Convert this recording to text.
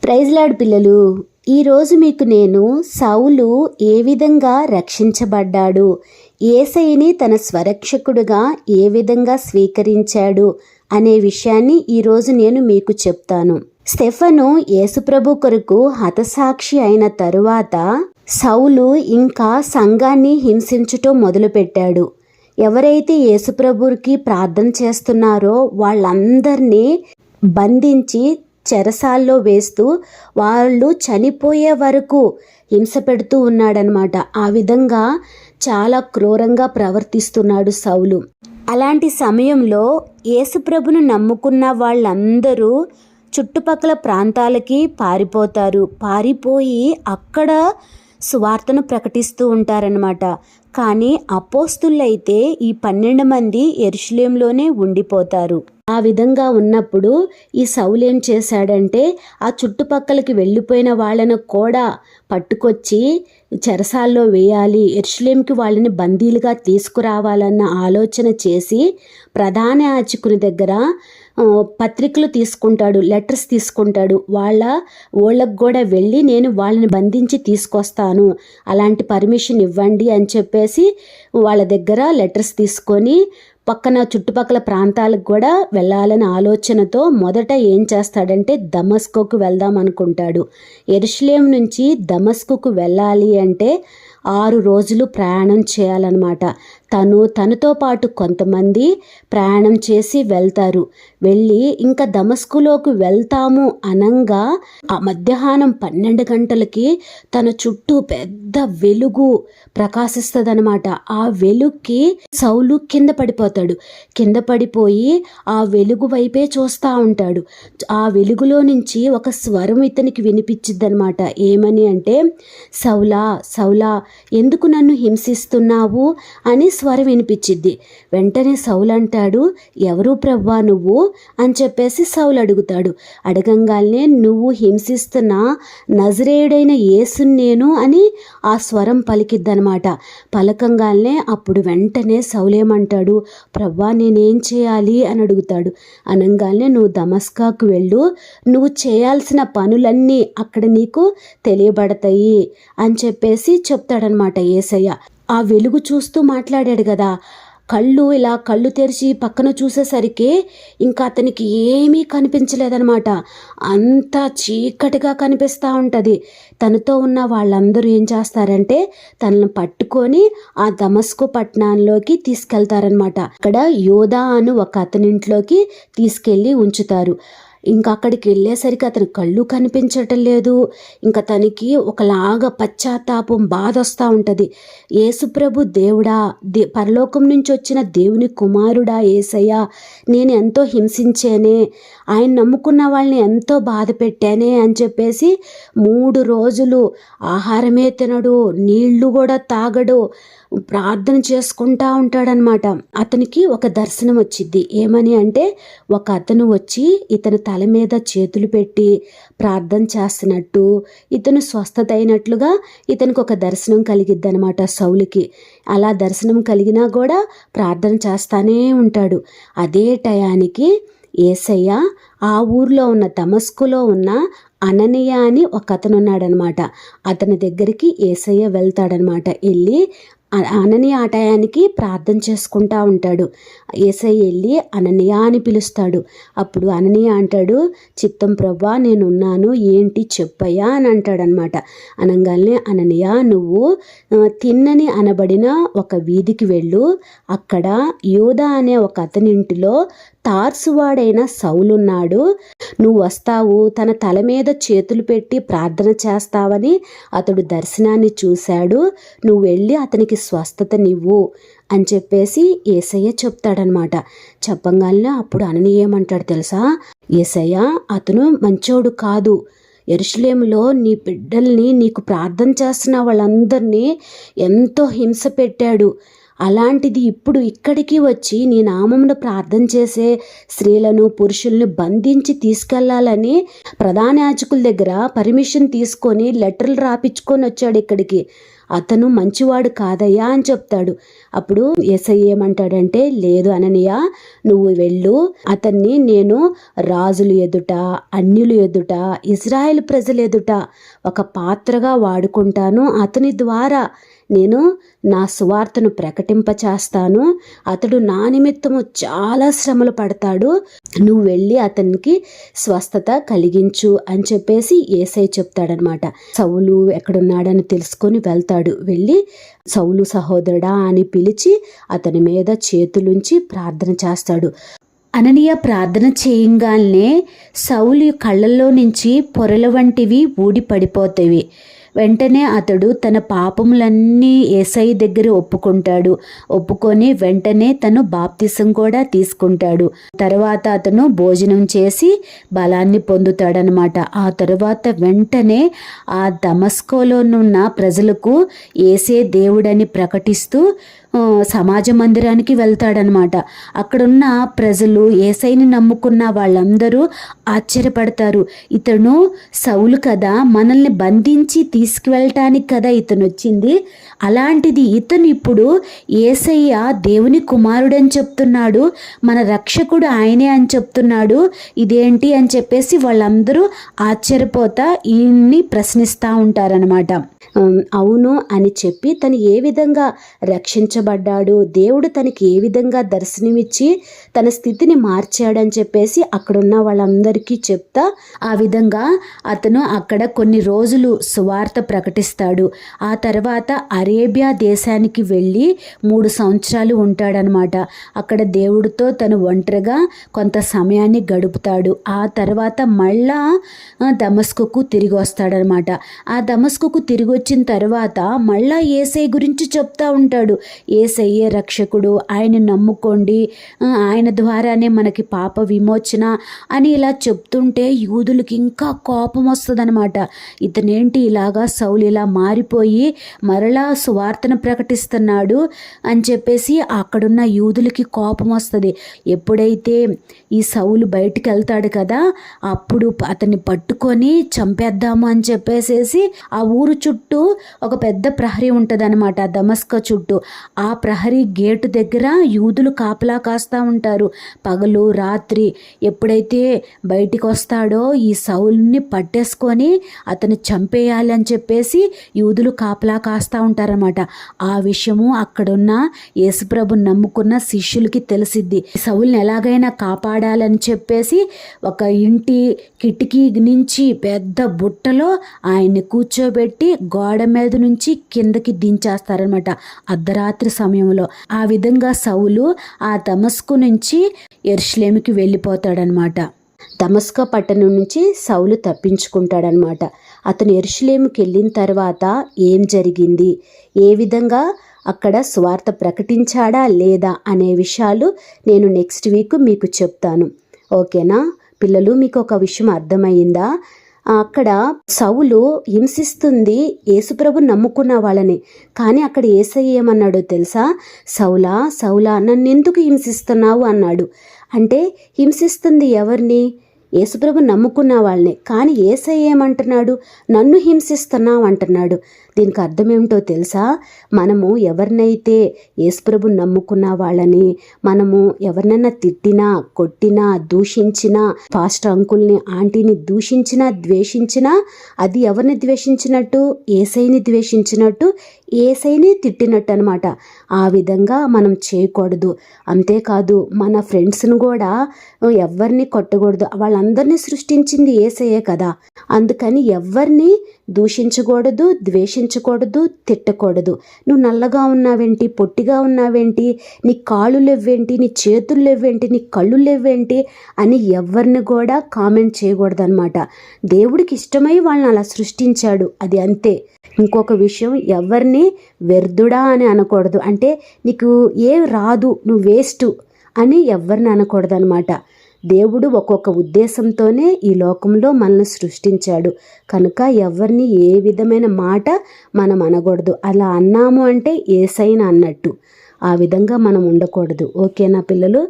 Praise lord పిల్లలు, ఈరోజు మీకు నేను సౌలు ఏ విధంగా రక్షించబడ్డాడు, యేసయ్యని తన స్వరక్షకుడుగా ఏ విధంగా స్వీకరించాడు అనే విషయాన్ని ఈరోజు నేను మీకు చెప్తాను. స్టెఫను యేసుప్రభు కొరకు హతసాక్షి అయిన తరువాత సౌలు ఇంకా సంఘాన్ని హింసించటం మొదలుపెట్టాడు. ఎవరైతే యేసుప్రభుకి ప్రార్థన చేస్తున్నారో వాళ్ళందరినీ బంధించి చెరసాల్లో వేస్తూ వాళ్ళు చనిపోయే వరకు హింస పెడుతూ ఉన్నాడనమాట. ఆ విధంగా చాలా క్రూరంగా ప్రవర్తిస్తున్నాడు సౌలు. అలాంటి సమయంలో యేసుప్రభును నమ్ముకున్న వాళ్ళందరూ చుట్టుపక్కల ప్రాంతాలకి పారిపోయి అక్కడ సువార్తను ప్రకటిస్తూ ఉంటారనమాట. కానీ అపోస్తులైతే ఈ 12 మంది యెరూషలేములోనే ఉండిపోతారు. ఆ విధంగా ఉన్నప్పుడు ఈ సౌలు ఏం చేశాడంటే ఆ చుట్టుపక్కలకి వెళ్ళిపోయిన వాళ్ళను కూడా పట్టుకొచ్చి చెరసాల్లో వేయాలి, యెరూషలేముకి వాళ్ళని బందీలుగా తీసుకురావాలన్న ఆలోచన చేసి ప్రధాన యాజకుని దగ్గర పత్రికలు తీసుకుంటాడు, లెటర్స్ తీసుకుంటాడు. వాళ్ళకు కూడా వెళ్ళి నేను వాళ్ళని బంధించి తీసుకొస్తాను, అలాంటి పర్మిషన్ ఇవ్వండి అని చెప్పేసి వాళ్ళ దగ్గర లెటర్స్ తీసుకొని పక్కన చుట్టుపక్కల ప్రాంతాలకు కూడా వెళ్ళాలని ఆలోచనతో మొదట ఏం చేస్తాడంటే దమస్కుకు వెళ్దాం అనుకుంటాడు. యెరూషలేం నుంచి దమస్కుకు వెళ్ళాలి అంటే 6 రోజులు ప్రయాణం చేయాలన్నమాట. తనతో పాటు కొంతమంది ప్రయాణం చేసి వెళ్తారు. వెళ్ళి ఇంకా దమస్కులోకి వెళ్తాము అనంగా ఆ మధ్యాహ్నం 12 గంటలకి తన చుట్టూ పెద్ద వెలుగు ప్రకాశిస్తుంది అనమాట. ఆ వెలుగుకి సౌలు కింద పడిపోతాడు. కింద పడిపోయి ఆ వెలుగు వైపే చూస్తూ ఉంటాడు. ఆ వెలుగులో నుంచి ఒక స్వరం ఇతనికి వినిపించిద్ది అనమాట. ఏమని అంటే, సౌలా సౌలా ఎందుకు నన్ను హింసిస్తున్నావు అని స్వరం వినిపించిద్ది. వెంటనే సౌలు అంటాడు, ఎవరు ప్రవ్వా నువ్వు అని చెప్పేసి సౌలు అడుగుతాడు. అడగంగానే నువ్వు హింసిస్తున్న నజరేయుడైన యేసుని నేను అని ఆ స్వరం పలికిద్దనమాట. పలకంగానే అప్పుడు వెంటనే సౌలేమంటాడు, ప్రవ్వా నేనేం చేయాలి అని అడుగుతాడు. అనగానే నువ్వు దమస్కాకు వెళ్ళు, నువ్వు చేయాల్సిన పనులన్నీ అక్కడ నీకు తెలియబడతాయి అని చెప్పేసి చెప్తాడనమాట యేసయ్య. ఆ వెలుగు చూస్తూ మాట్లాడాడు కదా, కళ్ళు తెరిచి పక్కన చూసేసరికి ఇంకా అతనికి ఏమీ కనిపించలేదనమాట. అంతా చీకటిగా కనిపిస్తూ ఉంటుంది. తనతో ఉన్న వాళ్ళందరూ ఏం చేస్తారంటే తనను పట్టుకొని ఆ దమస్కు పట్టణంలోకి తీసుకెళ్తారనమాట. అక్కడ యోధా అను ఒక అతనింట్లోకి తీసుకెళ్ళి ఉంచుతారు. ఇంకా అక్కడికి వెళ్ళేసరికి అతని కళ్ళు కనిపించటం లేదు. ఇంకా తనకి ఒకలాగా పశ్చాత్తాపం, బాధ వస్తూ ఉంటుంది. యేసుప్రభు దేవుడా, పరలోకం నుంచి వచ్చిన దేవుని కుమారుడా యేసయ్య, నేను ఎంతో హింసించేనే, ఆయన నమ్ముకున్న వాళ్ళని ఎంతో బాధ పెట్టానే అని చెప్పేసి 3 రోజులు ఆహారమే తినడు, నీళ్లు కూడా తాగడు, ప్రార్థన చేసుకుంటా ఉంటాడనమాట. అతనికి ఒక దర్శనం వచ్చింది. ఏమని అంటే, ఒక అతను వచ్చి ఇతని తల మీద చేతులు పెట్టి ప్రార్థన చేస్తున్నట్టు, ఇతను స్వస్థత అయినట్లుగా ఇతనికి ఒక దర్శనం కలిగిద్ది అనమాట సౌలుకి. అలా దర్శనం కలిగినా కూడా ప్రార్థన చేస్తానే ఉంటాడు. అదే టయానికి యేసయ్య ఆ ఊర్లో ఉన్న దమస్కులో ఉన్న అననీయ అని ఒక అతను ఉన్నాడనమాట. అతని దగ్గరికి యేసయ్య వెళ్తాడనమాట. వెళ్ళి అననీయ ఆ టయానికి ప్రార్థన చేసుకుంటా ఉంటాడు. యేసయ్య వెళ్ళి అననీయ అని పిలుస్తాడు. అప్పుడు అననీయ అంటాడు, చిత్తం ప్రభువా నేనున్నాను, ఏంటి చెప్పయ్యా అని అంటాడనమాట. అనగానే అననీయ నువ్వు తిన్నని అనబడిన ఒక వీధికి వెళ్ళు, అక్కడ యోధా అనే ఒక అతని ఇంటిలో తార్సువాడైన సౌలున్నాడు, నువ్వు వస్తావు, తన తల మీద చేతులు పెట్టి ప్రార్థన చేస్తావని అతడు దర్శనాన్ని చూశాడు, నువ్వు వెళ్ళి అతనికి స్వస్థతనివ్వు అని చెప్పేసి యేసయ్య చెప్తాడనమాట. చెప్పంగానే అప్పుడు అననీయ ఏమంటాడు తెలుసా, యేసయ్య అతను మంచోడు కాదు, యెరూషలేములో నీ బిడ్డల్ని, నీకు ప్రార్థన చేస్తున్న వాళ్ళందరినీ ఎంతో హింస పెట్టాడు. అలాంటిది ఇప్పుడు ఇక్కడికి వచ్చి నీ నామమున ప్రార్థన చేసే స్త్రీలను, పురుషుల్ని బంధించి తీసుకెళ్లాలని ప్రధాన యాజకుల దగ్గర పర్మిషన్ తీసుకొని లెటర్లు రాపించుకొని వచ్చాడు ఇక్కడికి. అతను మంచివాడు కాదయ్యా అని చెప్తాడు. అప్పుడు యేసయ్య ఏమంటాడంటే, లేదు అననీయ, నువ్వు వెళ్ళు, అతన్ని నేను రాజుల ఎదుట, అన్యుల ఎదుట, ఇజ్రాయెల్ ప్రజల ఎదుట ఒక పాత్రగా వాడుకుంటాను. అతని ద్వారా నేను నా సువార్తను ప్రకటింపచేస్తాను. అతడు నా నిమిత్తము చాలా శ్రమలు పడతాడు. నువ్వు వెళ్ళి అతనికి స్వస్థత కలిగించు అని చెప్పేసి యేసయ్య చెప్తాడనమాట. సౌలు ఎక్కడున్నాడని తెలుసుకొని వెళ్తాడు. వెళ్ళి సౌలు సహోదరుడా అని పిలిచి అతని మీద చేతులుంచి ప్రార్థన చేస్తాడు. అననీయ ప్రార్థన చేయంగానే సౌలు కళ్ళల్లో నుంచి పొరల వంటివి ఊడి పడిపోతాయి. వెంటనే అతడు తన పాపములన్నీ యేసయ్య దగ్గర ఒప్పుకొని వెంటనే తను బాప్తిసం కూడా తీసుకుంటాడు. తర్వాత అతను భోజనం చేసి బలాన్ని పొందుతాడనమాట. ఆ తర్వాత వెంటనే ఆ దమస్కోలోనున్న ప్రజలకు యేసే దేవుడని ప్రకటిస్తూ సమాజ మందిరానికి వెళ్తాడనమాట. అక్కడున్న ప్రజలు యేసయ్యని నమ్ముకున్న వాళ్ళందరూ ఆశ్చర్యపడతారు. ఇతను సౌలు కదా, మనల్ని బంధించి తీసుకువెళ్ళటానికి కదా ఇతను వచ్చింది. అలాంటిది ఇతను ఇప్పుడు యేసయ్య దేవుని కుమారుడని చెప్తున్నాడు, మన రక్షకుడు ఆయనే అని చెప్తున్నాడు, ఇదేంటి అని చెప్పేసి వాళ్ళందరూ ఆశ్చర్యపోతా ఈయన్ని ప్రశ్నిస్తూ ఉంటారనమాట. అవును అని చెప్పి తను ఏ విధంగా రక్షించబడ్డాడు, దేవుడు తనకి ఏ విధంగా దర్శనమిచ్చి తన స్థితిని మార్చాడని చెప్పేసి అక్కడున్న వాళ్ళందరికీ చెప్తా ఆ విధంగా అతను అక్కడ కొన్ని రోజులు సువార్త ప్రకటిస్తాడు. ఆ తర్వాత అరేబియా దేశానికి వెళ్ళి 3 సంవత్సరాలు ఉంటాడనమాట. అక్కడ దేవుడితో తను ఒంటరిగా కొంత సమయాన్ని గడుపుతాడు. ఆ తర్వాత మళ్ళా దమస్కుకు తిరిగి వస్తాడనమాట. ఆ దమస్కుకు తిరిగి వచ్చిన తర్వాత మళ్ళా యేసయ్య గురించి చెప్తా ఉంటాడు. యేసయ్యే రక్షకుడు, ఆయన నమ్ముకోండి, ఆయన ద్వారానే మనకి పాప విమోచన అని ఇలా చెప్తుంటే యూదులకి ఇంకా కోపం వస్తుందన్నమాట. ఇతనేంటి ఇలాగా సౌలు ఇలా మారిపోయి మరలా సువార్తను ప్రకటిస్తున్నాడు అని చెప్పేసి అక్కడున్న యూదులకి కోపం వస్తుంది. ఎప్పుడైతే ఈ సౌలు బయటికి వెళ్తాడు కదా, అప్పుడు అతన్ని పట్టుకొని చంపేద్దాము అని చెప్పేసేసి ఆ ఊరు చుట్టూ ఒక పెద్ద ప్రహరీ ఉంటుంది అనమాట, దమస్క చుట్టూ. ఆ ప్రహరీ గేటు దగ్గర యూదులు కాపలా కాస్తూ ఉంటారు పగలు రాత్రి. ఎప్పుడైతే బయటికి వస్తాడో ఈ సౌలుని పట్టేసుకొని అతను చంపేయాలి అని చెప్పేసి యూదులు కాపలా కాస్తూ ఉంటారన్నమాట. ఆ విషయము అక్కడున్న యేసుప్రభు నమ్ముకున్న శిష్యులకి తెలిసిద్ది. సౌలుని ఎలాగైనా కాపాడాలని చెప్పేసి ఒక ఇంటి కిటికీ నుంచి పెద్ద బుట్టలో ఆయన్ని కూర్చోబెట్టి గోడ మీద నుంచి కిందకి దించేస్తారనమాట అర్ధరాత్రి సమయంలో. ఆ విధంగా సౌలు ఆ దమస్కు నుంచి యెరూషలేముకి వెళ్ళిపోతాడనమాట. దమస్క పట్టణం నుంచి సౌలు తప్పించుకుంటాడనమాట. అతను యెరూషలేముకి వెళ్ళిన తర్వాత ఏం జరిగింది, ఏ విధంగా అక్కడ స్వార్థ ప్రకటించాడా లేదా అనే విషయాలు నేను నెక్స్ట్ వీక్ మీకు చెప్తాను. ఓకేనా పిల్లలు, మీకు ఒక విషయం అర్థమైందా? అక్కడ సౌలు హింసిస్తుంది యేసుప్రభు నమ్ముకున్న వాళ్ళని. కానీ అక్కడ యేసయ్య ఏమన్నాడో తెలుసా? సౌలా సౌలా నన్ను ఎందుకు హింసిస్తున్నావు అన్నాడు. అంటే హింసిస్తుంది ఎవరిని? యేసుప్రభు నమ్ముకున్న వాళ్ళని. కానీ యేసయ్య ఏమంటున్నాడు? నన్ను హింసిస్తున్నావు అంటున్నాడు. దీనికి అర్థం ఏమిటో తెలుసా? మనము ఎవరినైతే యేసుప్రభు నమ్ముకున్న వాళ్ళని మనము ఎవరినైనా తిట్టినా, కొట్టినా, దూషించినా, పాస్టర్ అంకుల్ని ఆంటీని దూషించినా, ద్వేషించినా అది ఎవరిని ద్వేషించినట్టు? యేసయ్యని ద్వేషించినట్టు, యేసయ్యని తిట్టినట్టు అనమాట. ఆ విధంగా మనం చేయకూడదు. అంతేకాదు మన ఫ్రెండ్స్ను కూడా ఎవరిని కొట్టకూడదు. వాళ్ళందరినీ సృష్టించింది యేసయ్యే కదా. అందుకని ఎవరిని దూషించకూడదు, ద్వేషించకూడదు, తిట్టకూడదు. నువ్వు నల్లగా ఉన్నావేంటి, పొట్టిగా ఉన్నావేంటి, నీ కాళ్ళు లేవేంటి, నీ చేతులు లేవేంటి, నీ కళ్ళు లేవేంటి అని ఎవరిని కూడా కామెంట్ చేయకూడదు అనమాట. దేవుడికి ఇష్టమై వాళ్ళని అలా సృష్టించాడు, అది అంతే. ఇంకొక విషయం, ఎవరిని వ్యర్థుడా అని అనకూడదు. అంటే నీకు ఏం రాదు, నువ్వు వేస్ట్ అని ఎవరిని అనకూడదు అనమాట. దేవుడు ఒక్కొక్క ఉద్దేశంతోనే ఈ లోకంలో మనల్ని సృష్టించాడు. కనుక ఎవరిని ఏ విధమైన మాట మనం అనకూడదు. అలా అన్నాము అంటే యేసయ్యని అన్నట్టు. ఆ విధంగా మనం ఉండకూడదు. ఓకేనా పిల్లలు?